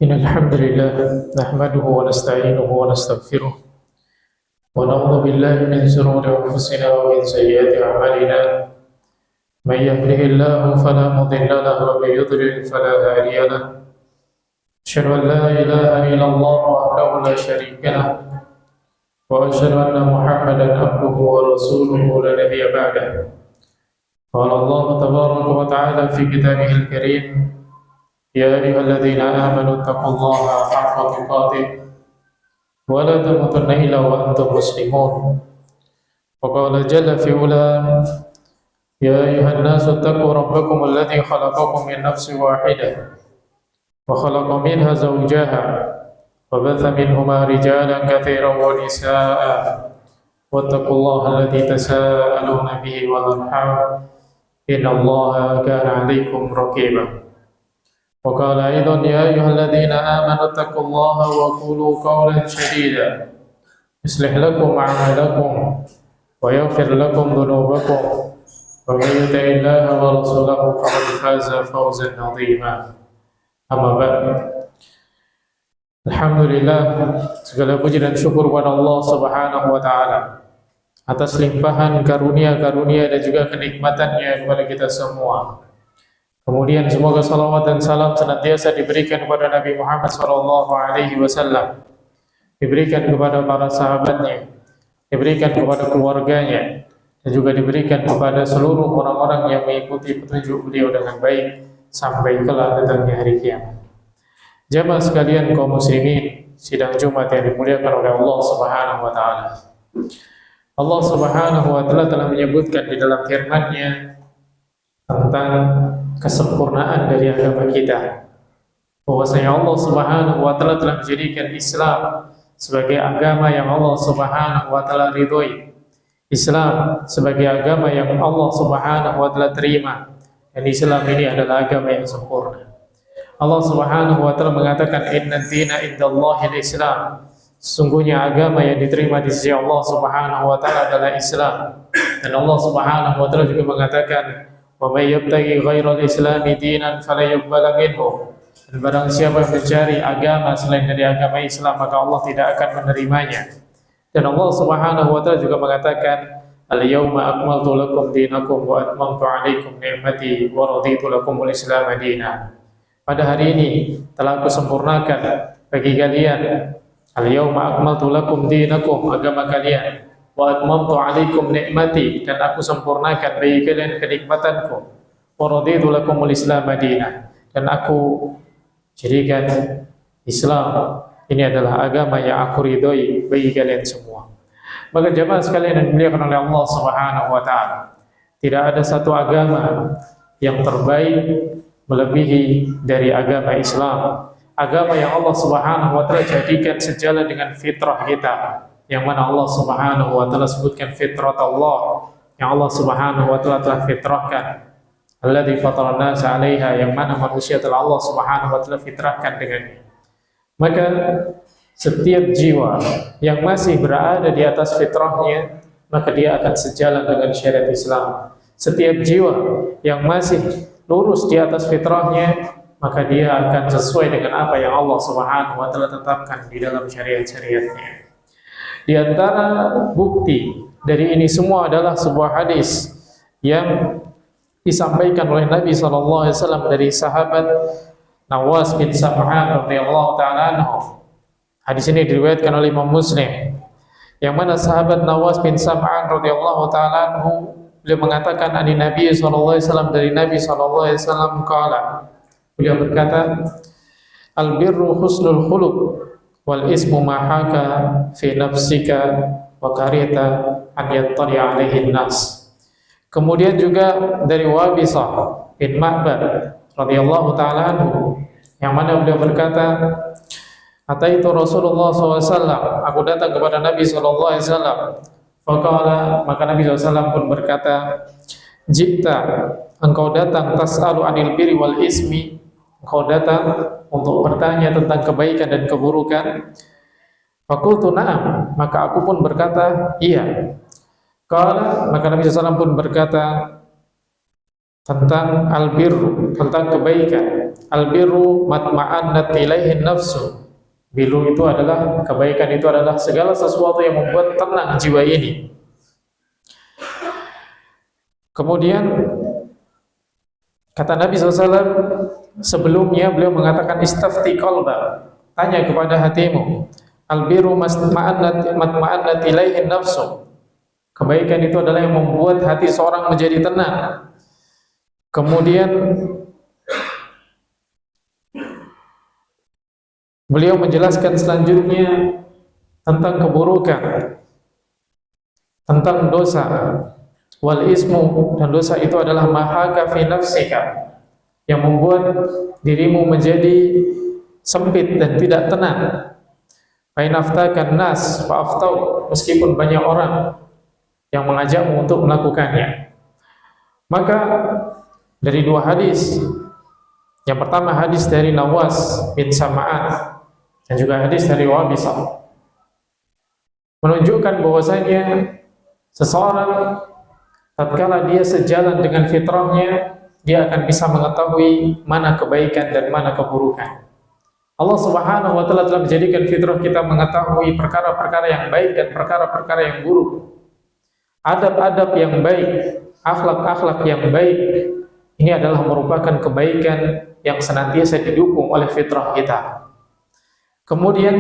إن الحمد لله نحمده ونستعينه ونستغفره ونعوذ بالله من شرور أنفسنا ومن سيئات أعمالنا من يهده الله فلا مضل له ومن يضلل فلا هادي له أشهد أن لا إله إلا الله وحده لا شريك له وأشهد أن محمدا عبده ورسوله لا نبي بعده قال الله تبارك وتعالى في كتابه الكريم يا أيها الذين آمنوا اتقوا الله حق تقاته ولا تموتن إلا وأنتم مسلمون وقال جل في علاه يا أيها الناس اتقوا ربكم الذي خلقكم من نفس واحدة وخلق منها زوجها وبث منهما رجالا كثيرا ونساء واتقوا الله الذي تساءلون به والأرحام إن الله كان عليكم رقيبا وقال أيضا يا أيها الذين آمنوا اتقوا الله وقولوا قولا سديدا يصلح لكم أعمالكم ويغفر لكم ذنوبكم ومن يطع الله ورسوله فقد فاز فوزا عظيما أما بعد Alhamdulillah, segala puji dan syukur kepada Allah Subhanahu wa taala atas limpahan karunia-karunia dan juga kenikmatannya kepada kita semua. Kemudian semoga salawat dan salam senantiasa diberikan kepada Nabi Muhammad SAW, diberikan kepada para sahabatnya, diberikan kepada keluarganya, dan juga diberikan kepada seluruh orang-orang yang mengikuti petunjuk beliau dengan baik sampai kelak datangnya hari kiamat. Jamaah sekalian kaum muslimin, sidang Jumat yang dimuliakan oleh Allah Subhanahu wa taala. Allah Subhanahu wa taala telah menyebutkan di dalam firman-Nya tentang kesempurnaan dari agama kita, bahwasanya Allah Subhanahu wa taala telah menjadikan Islam sebagai agama yang Allah Subhanahu wa taala ridhoi, Islam sebagai agama yang Allah Subhanahu wa taala terima, dan Islam ini adalah agama yang sempurna. Allah Subhanahu wa taala mengatakan inna dina indallahil Islam, sesungguhnya agama yang diterima di sisi Allah Subhanahu wa taala adalah Islam. Dan Allah Subhanahu wa taala juga mengatakan wa may yabtaghi ghairal islami dinan fala yuqbala minhu, dan barang siapa yang mencari agama selain dari agama Islam maka Allah tidak akan menerimanya. Dan Allah Subhanahu wa taala juga mengatakan al-yawma akmaltu lakum dinakum wa atmamtu 'alaikum ni'mati wa raditu lakumul Islam dinan. Pada hari ini telah aku sempurnakan bagi kalian al-yawma akmaltu lakum dinakum, agama kalian, wa atmamtu 'alaikum ni'mati, dan aku sempurnakan bagi kalian kenikmatanku, wa raditu lakumul Islam dinan, dan aku jadikan Islam ini adalah agama yang aku ridhoi bagi kalian semua. Maka jemaah sekalian yang dimuliakan oleh Allah Subhanahu wa taala, tidak ada satu agama yang terbaik melebihi dari agama Islam, agama yang Allah Subhanahu wa taala jadikan sejalan dengan fitrah kita, yang mana Allah Subhanahu wa taala sebutkan fitrat Allah, yang Allah Subhanahu wa taala telah fitrahkan, alladzi fatarana 'alaiha, yang mana manusia telah Allah Subhanahu wa taala fitrahkan dengannya. Maka setiap jiwa yang masih berada di atas fitrahnya, maka dia akan sejalan dengan syariat Islam. Setiap jiwa yang masih lurus di atas fitrahnya, maka dia akan sesuai dengan apa yang Allah Subhanahu wa taala tetapkan di dalam syariat-syariatnya. Di antara bukti dari ini semua adalah sebuah hadis yang disampaikan oleh Nabi SAW dari sahabat Nawas bin Sam'an radhiyallahu taala anhu. Hadis ini diriwayatkan oleh Imam Muslim, yang mana sahabat Nawas bin Sam'an radhiyallahu taala anhu beliau mengatakan dari Nabi SAW, dari Nabi SAW qala, beliau berkata al-birru husnul khuluq wal ismu ma haka fi nafsika wa karita an yattali alaihi nas. Kemudian juga dari Wabisah bin Ma'bad radhiyallahu taala anhu, yang mana beliau berkata ataitu Rasulullah SAW, aku datang kepada Nabi SAW. Faqala, maka Nabi SAW pun berkata, jikta, engkau datang tas'alu anil birri wal ismi, engkau datang untuk bertanya tentang kebaikan dan keburukan. Faqultu na'am, maka aku pun berkata iya. Qala, maka Nabi SAW pun berkata, tentang albirru, tentang kebaikan. Albirru matma'annat ilaihin nafsu. Biru itu adalah, kebaikan itu adalah segala sesuatu yang membuat tenang jiwa ini. Kemudian kata Nabi SAW sebelumnya, beliau mengatakan istafti qalba, tanya kepada hatimu. Albiru matma'annat ilaihin nafsu. Kebaikan itu adalah yang membuat hati seorang menjadi tenang. Kemudian beliau menjelaskan selanjutnya tentang keburukan, tentang dosa. Wal ismu, dan dosa itu adalah mahaka fi nafsika, yang membuat dirimu menjadi sempit dan tidak tenang. Fa in aftakan nas fa aftau, meskipun banyak orang yang mengajakmu untuk melakukannya. Maka dari dua hadis, yang pertama hadis dari Nawas bin Sam'an dan juga hadis dari Wabisah, menunjukkan bahwasanya seseorang tatkala dia sejalan dengan fitrahnya, dia akan bisa mengetahui mana kebaikan dan mana keburukan. Allah Subhanahu wa taala telah menjadikan fitrah kita mengetahui perkara-perkara yang baik dan perkara-perkara yang buruk. Adab-adab yang baik, akhlak-akhlak yang baik, ini adalah merupakan kebaikan yang senantiasa didukung oleh fitrah kita. Kemudian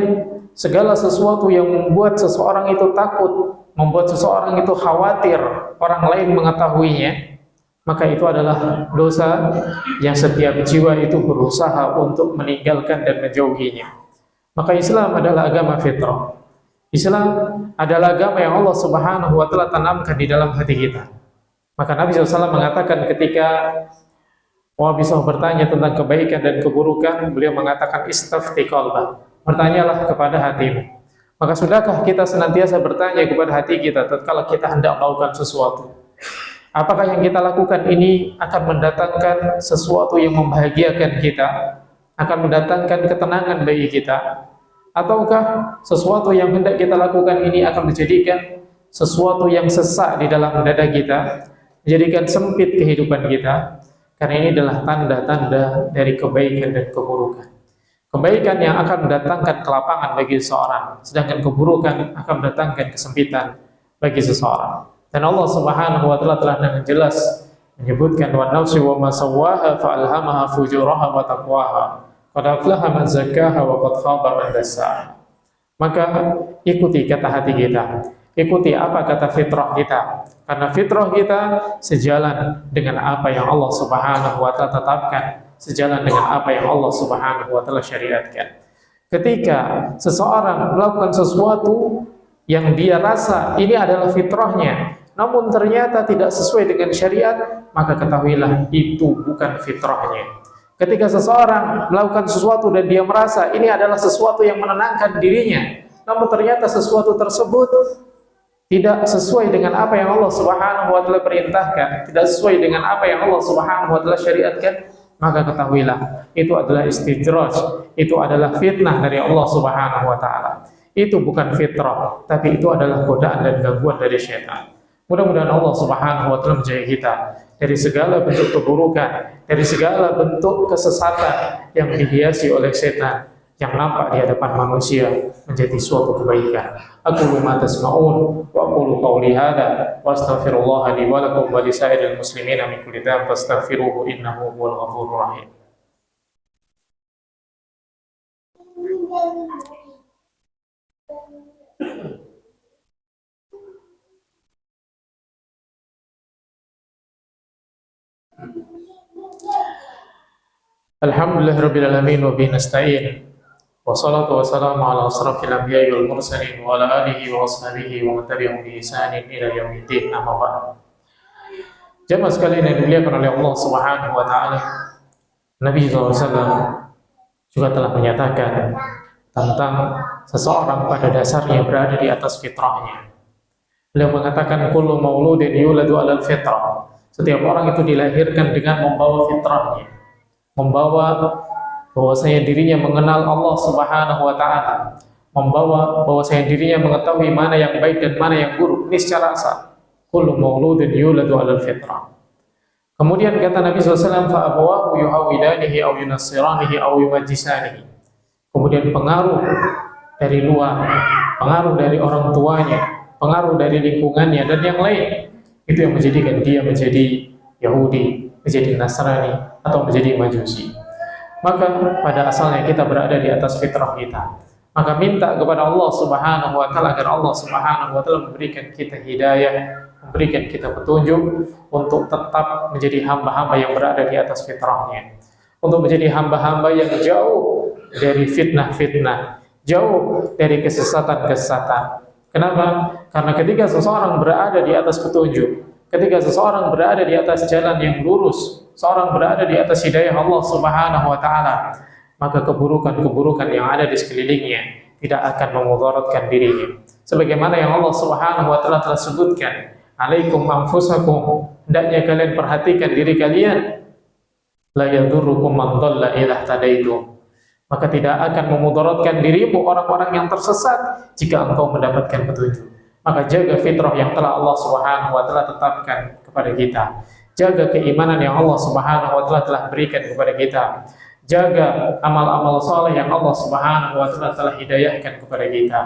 segala sesuatu yang membuat seseorang itu takut, membuat seseorang itu khawatir orang lain mengetahuinya, maka itu adalah dosa yang setiap jiwa itu berusaha untuk meninggalkan dan menjauhinya. Maka Islam adalah agama fitrah. Islam adalah agama yang Allah Subhanahu wa taala tanamkan di dalam hati kita. Maka Nabi SAW mengatakan ketika Wabisah bertanya tentang kebaikan dan keburukan, beliau mengatakan istafti qalba, bertanyalah kepada hatimu. Maka sudahkah kita senantiasa bertanya kepada hati kita tatkala kita hendak melakukan sesuatu? Apakah yang kita lakukan ini akan mendatangkan sesuatu yang membahagiakan kita, akan mendatangkan ketenangan bagi kita? Ataukah sesuatu yang hendak kita lakukan ini akan menjadikan sesuatu yang sesak di dalam dada kita, menjadikan sempit kehidupan kita? Karena ini adalah tanda-tanda dari kebaikan dan keburukan. Kebaikan yang akan mendatangkan kelapangan bagi seseorang, sedangkan keburukan akan mendatangkan kesempitan bagi seseorang. Dan Allah Subhanahu wa taala telah dengan jelas menyebutkan wa nafsi wa ma sawwaha fa alhamaha fujuraha wa taqwaha. Qad aflaha man zakkaha wa qad khaba man dassaha. Maka ikuti kata hati kita, ikuti apa kata fitrah kita. Karena fitrah kita sejalan dengan apa yang Allah Subhanahu wa taala tetapkan, sejalan dengan apa yang Allah Subhanahu wa taala syariatkan. Ketika seseorang melakukan sesuatu yang dia rasa ini adalah fitrahnya, namun ternyata tidak sesuai dengan syariat, maka ketahuilah itu bukan fitrahnya. Ketika seseorang melakukan sesuatu dan dia merasa ini adalah sesuatu yang menenangkan dirinya, namun ternyata sesuatu tersebut tidak sesuai dengan apa yang Allah Subhanahu wa taala perintahkan, tidak sesuai dengan apa yang Allah Subhanahu wa taala syariatkan, maka ketahuilah itu adalah istidraj, itu adalah fitnah dari Allah Subhanahu wa taala. Itu bukan fitrah, tapi itu adalah godaan dan gangguan dari syaitan. Mudah-mudahan Allah Subhanahu wa taala menjaga kita dari segala bentuk keburukan, dari segala bentuk kesesatan yang dihiasi oleh setan yang nampak di hadapan manusia menjadi suatu kebaikan. Aqulu ma tasma'un wa aqulu qawli hadza wa astaghfirullah li wa lakum wa lisairil muslimin min kulli dhanbin fastaghfiruhu innahu huwal ghafurur rahim. Alhamdulillahirabbil alamin wa bihi nasta'in. Wassalatu wassalamu ala asrafil anbiya'i wal mursalin wa ala alihi wa ashabihi wa man tabi'ahum bi ihsanin ila yaumiddin, amma ba'd. Jemaah sekalian yang dimuliakan oleh Allah Subhanahu wa taala, Nabi SAW juga telah menyatakan tentang seseorang pada dasarnya berada di atas fitrahnya. Beliau mengatakan kullu mauludin yuladu 'alal fitrah. Setiap orang itu dilahirkan dengan membawa fitrahnya, membawa bahwasanya dirinya mengenal Allah Subhanahu wa taala, membawa bahwasanya dirinya mengetahui mana yang baik dan mana yang buruk. Ini secara asal. Kullu mauludin yuladu 'alal fitrah. Kemudian kata Nabi SAW, fa'abawahu yuhawidanihi au yunassiranihi au yumajjisanihi. Kemudian pengaruh dari luar, pengaruh dari orang tuanya, pengaruh dari lingkungannya dan yang lain, itu yang menjadikan dia menjadi Yahudi, menjadi Nasrani, atau menjadi Majusi. Maka pada asalnya kita berada di atas fitrah kita. Maka minta kepada Allah Subhanahu wa Ta'ala agar Allah Subhanahu wa Ta'ala memberikan kita hidayah, memberikan kita petunjuk untuk tetap menjadi hamba-hamba yang berada di atas fitrahnya, untuk menjadi hamba-hamba yang jauh dari fitnah-fitnah, jauh dari kesesatan-kesesatan. Kenapa? Karena ketika seseorang berada di atas petunjuk, ketika seseorang berada di atas jalan yang lurus, seorang berada di atas hidayah Allah Subhanahu wa Ta'ala, maka keburukan-keburukan yang ada di sekelilingnya tidak akan memudaratkan dirinya. Sebagaimana yang Allah Subhanahu wa Ta'ala telah sebutkan, alaikum anfusakum, hendaknya kalian perhatikan diri kalian, la yadurrukum man dhalla idza tadaitum, maka tidak akan memudaratkan dirimu orang-orang yang tersesat jika engkau mendapatkan petunjuk. Maka jaga fitrah yang telah Allah Subhanahu wa Ta'ala tetapkan kepada kita, jaga keimanan yang Allah Subhanahu wa Ta'ala telah berikan kepada kita, jaga amal-amal saleh yang Allah Subhanahu wa Ta'ala telah hidayahkan kepada kita.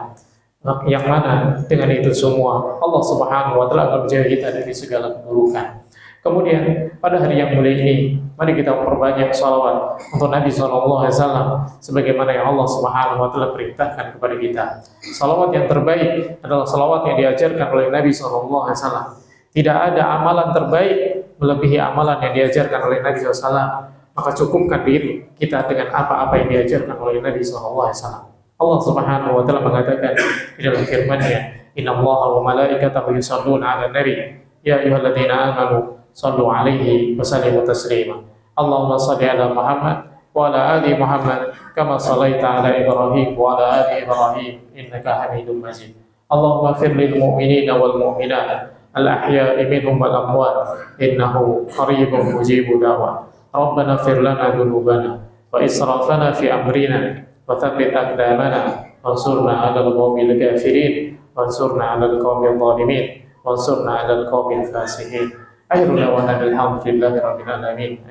Yang mana dengan itu semua Allah Subhanahu wa Ta'ala akan menjaga kita dari segala keburukan. Kemudian pada hari yang mulia ini, mari kita memperbanyak salawat untuk Nabi SAW, sebagaimana yang Allah Subhanahu wa Ta'ala perintahkan kepada kita. Salawat yang terbaik adalah salawat yang diajarkan oleh Nabi SAW. Tidak ada amalan terbaik melebihi amalan yang diajarkan oleh Nabi SAW. Maka cukupkan diri kita dengan apa-apa yang diajarkan oleh Nabi SAW. Allah Subhanahu wa Ta'ala mengatakan di dalam firman-Nya, innallaha wa malaikatahu yusholluna 'alan nabi ya ayyuhalladzina amanu shallu 'alaihi wa sallimu taslima. Allahumma shalli 'ala Muhammad wa 'ala ali Muhammad kama shallaita 'ala Ibrahim wa 'ala ali Ibrahim innaka Hamidum Majid. Allahumma ighfir lil mu'minina wal mu'minat al ahya'i minhum wal amwat innahu qaribun mujibud da'wat. Rabbana ighfir lana dhunubana wa israfana fi amrina وثبت أقدامنا وانصرنا على القوم الكافرين وانصرنا على القوم الظالمين وانصرنا على القوم الفاسقين. آخر دعوانا الحمد لله رب العالمين.